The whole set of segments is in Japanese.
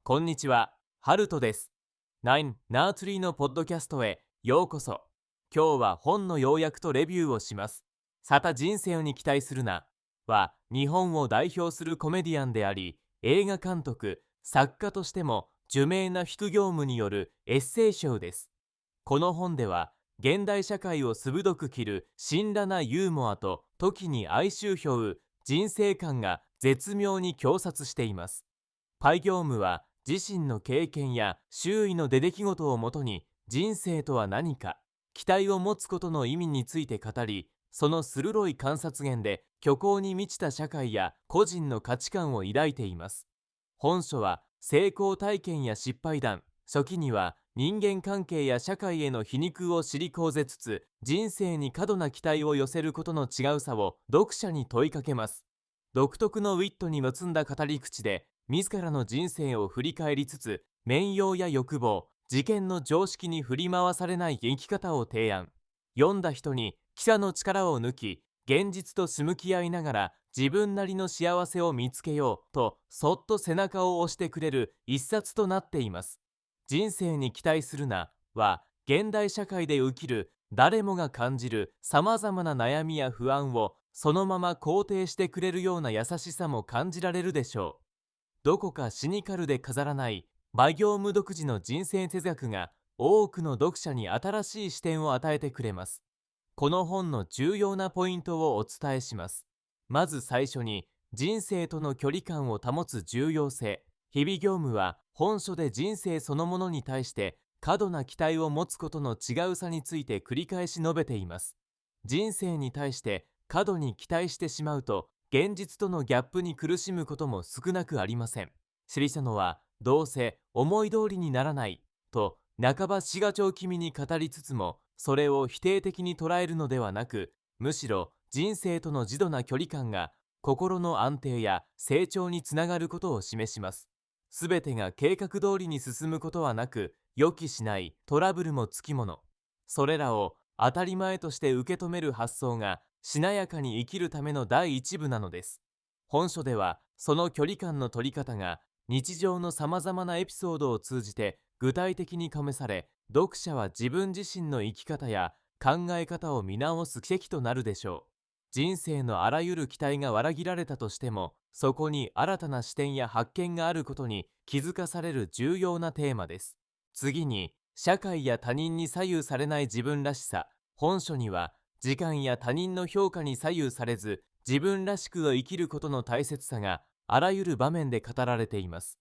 こんにちは、ハルトです。ナインナーツリーのポッドキャストへようこそ。今日は本の要約とレビューをします。さた人生に期待するなは日本を代表するコメディアンであり、映画監督、作家としても著名な副業務によるエッセイ集です。この本では現代社会を鋭く切る辛辣なユーモアと時に哀愁漂う人生観が絶妙に共撮しています。パイ業務は自身の経験や周囲の出来事をもとに人生とは何か、期待を持つことの意味について語り、その鋭い観察眼で虚構に満ちた社会や個人の価値観を抱いています。本書は成功体験や失敗談、時には人間関係や社会への皮肉を知りこうぜつつ、人生に過度な期待を寄せることの違うさを読者に問いかけます。独特のウィットに結んだ語り口で、自らの人生を振り返りつつ、面容や欲望、事件の常識に振り回されない生き方を提案。読んだ人に記者の力を抜き、現実と向き合いながら自分なりの幸せを見つけようと、そっと背中を押してくれる一冊となっています。人生に期待するなは、現代社会で生きる誰もが感じるさまざまな悩みや不安をそのまま肯定してくれるような優しさも感じられるでしょう。どこかシニカルで飾らない馬業務独自の人生哲学が多くの読者に新しい視点を与えてくれます。この本の重要なポイントをお伝えします。まず最初に、人生との距離感を保つ重要性。日々業務は本書で人生そのものに対して過度な期待を持つことの違うさについて繰り返し述べています。人生に対して過度に期待してしまうと、現実とのギャップに苦しむことも少なくありません。シ者のは、どうせ思い通りにならないと半ば志賀町気味に語りつつも、それを否定的に捉えるのではなく、むしろ人生との自度な距離感が心の安定や成長につながることを示します。すべてが計画通りに進むことはなく、予期しないトラブルもつきもの。それらを当たり前として受け止める発想がしなやかに生きるための第一部なのです。本書ではその距離感の取り方が日常のさまざまなエピソードを通じて具体的に試され、読者は自分自身の生き方や考え方を見直す奇跡となるでしょう。人生のあらゆる期待が裏切られたとしても、そこに新たな視点や発見があることに気づかされる重要なテーマです。次に、社会や他人に左右されない自分らしさ。本書には時間や他人の評価に左右されず自分らしくを生きることの大切さがあらゆる場面で語られています。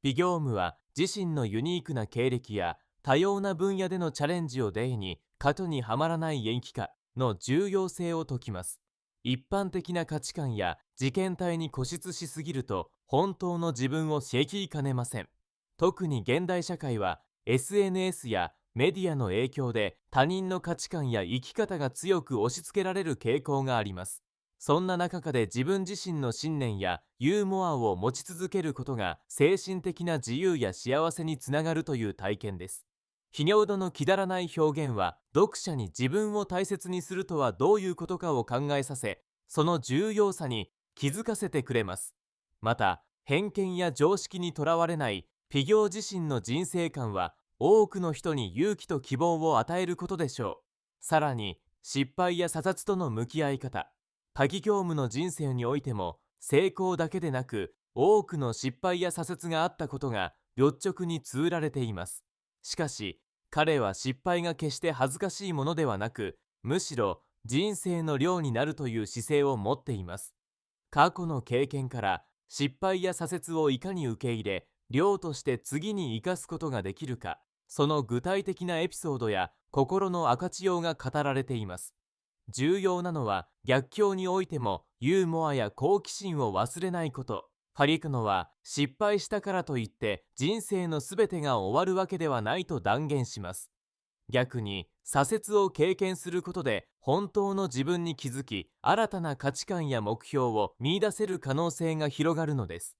美業務は自身のユニークな経歴や多様な分野でのチャレンジを例に、型にはまらない演技家の重要性を説きます。一般的な価値観や事件体に固執しすぎると本当の自分を刺激かねません。特に現代社会は SNS やメディアの影響で他人の価値観や生き方が強く押し付けられる傾向があります。そんな中で自分自身の信念やユーモアを持ち続けることが精神的な自由や幸せにつながるという体験です。ひにょうどの気だらない表現は読者に自分を大切にするとはどういうことかを考えさせ、その重要さに気づかせてくれます。また、偏見や常識にとらわれない企業自身の人生観は多くの人に勇気と希望を与えることでしょう。さらに、失敗や査察との向き合い方。鍵業務の人生においても、成功だけでなく、多くの失敗や挫折があったことが、率直に通られています。しかし、彼は失敗が決して恥ずかしいものではなく、むしろ人生の量になるという姿勢を持っています。過去の経験から失敗や挫折をいかに受け入れ、量として次に生かすことができるか、その具体的なエピソードや心の分かちようが語られています。重要なのは逆境においてもユーモアや好奇心を忘れないこと。パリクノは失敗したからといって人生のすべてが終わるわけではないと断言します。逆に挫折を経験することで本当の自分に気づき、新たな価値観や目標を見出せる可能性が広がるのです。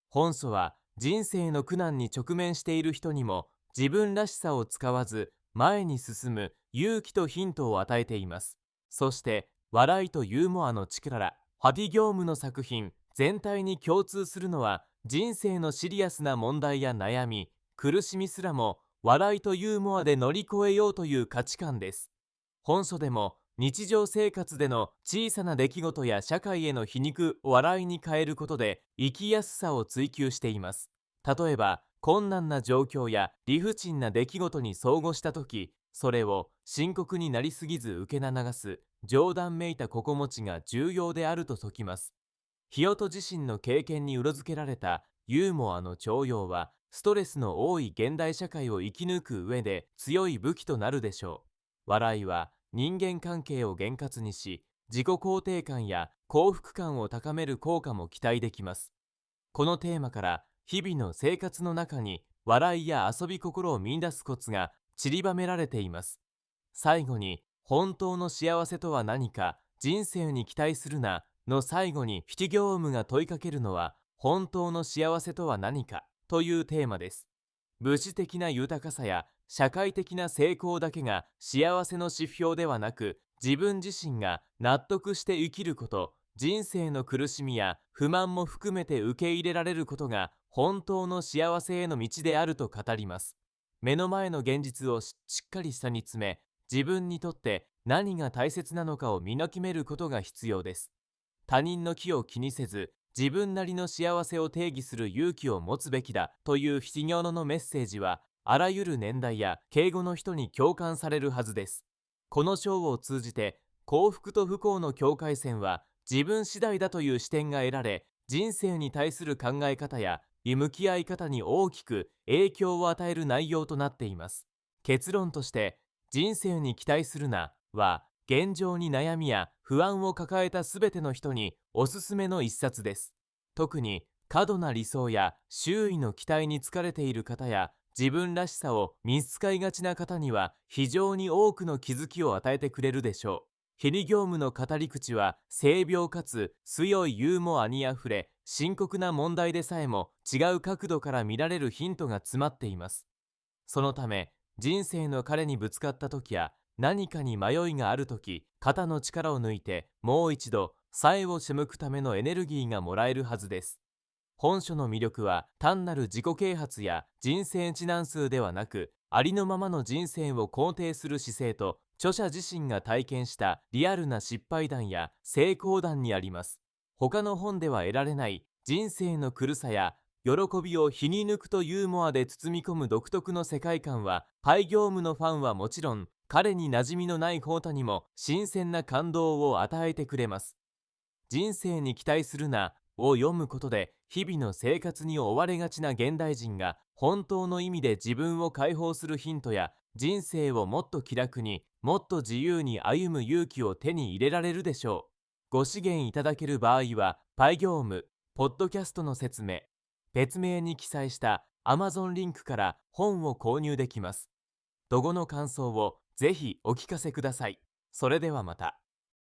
本書は人生の苦難に直面している人にも自分らしさを使わず前に進む勇気とヒントを与えています。そして笑いとユーモアの力。ハディ業務の作品全体に共通するのは人生のシリアスな問題や悩み、苦しみすらも笑いとユーモアで乗り越えようという価値観です。本書でも日常生活での小さな出来事や社会への皮肉を笑いに変えることで生きやすさを追求しています。例えば困難な状況や理不尽な出来事に遭遇した時、それを深刻になりすぎず受け流す冗談めいた心持ちが重要であると説きます。ヒヨト自身の経験に裏付けられたユーモアの徴用はストレスの多い現代社会を生き抜く上で強い武器となるでしょう。笑いは人間関係を円滑にし、自己肯定感や幸福感を高める効果も期待できます。このテーマから日々の生活の中に笑いや遊び心を見出すコツが散りばめられています。最後に本当の幸せとは何か、人生に期待するなの最後にピティギョームが問いかけるのは本当の幸せとは何かというテーマです。物質的な豊かさや社会的な成功だけが幸せの指標ではなく、自分自身が納得して生きること、人生の苦しみや不満も含めて受け入れられることが本当の幸せへの道であると語ります。目の前の現実をしっかり下に詰め、自分にとって何が大切なのかを見極めることが必要です。他人の気を気にせず、自分なりの幸せを定義する勇気を持つべきだというフィギョノのメッセージは、あらゆる年代や敬語の人に共感されるはずです。この章を通じて、幸福と不幸の境界線は自分次第だという視点が得られ、人生に対する考え方や向き合い方に大きく影響を与える内容となっています。結論として、人生に期待するなは、現状に悩みや不安を抱えたすべての人におすすめの一冊です。特に過度な理想や周囲の期待に疲れている方や、自分らしさを見つかりがちな方には非常に多くの気づきを与えてくれるでしょう。ヘリ業務の語り口は精妙かつ強いユーモアにあふれ、深刻な問題でさえも違う角度から見られるヒントが詰まっています。そのため、人生の彼にぶつかった時や何かに迷いがある時、肩の力を抜いてもう一度鞘を背くためのエネルギーがもらえるはずです。本書の魅力は単なる自己啓発や人生知難数ではなく、ありのままの人生を肯定する姿勢と著者自身が体験したリアルな失敗談や成功談にあります。他の本では得られない人生の苦さや喜びを皮肉くとユーモアで包み込む独特の世界観は、パイ業務のファンはもちろん、彼に馴染みのない方他にも新鮮な感動を与えてくれます。人生に期待するなを読むことで、日々の生活に追われがちな現代人が本当の意味で自分を解放するヒントや、人生をもっと気楽にもっと自由に歩む勇気を手に入れられるでしょう。ご支援いただける場合は、パイ業務ポッドキャストの説明、別名に記載した Amazon リンクから本を購入できます。どごの感想をぜひお聞かせください。それではまた。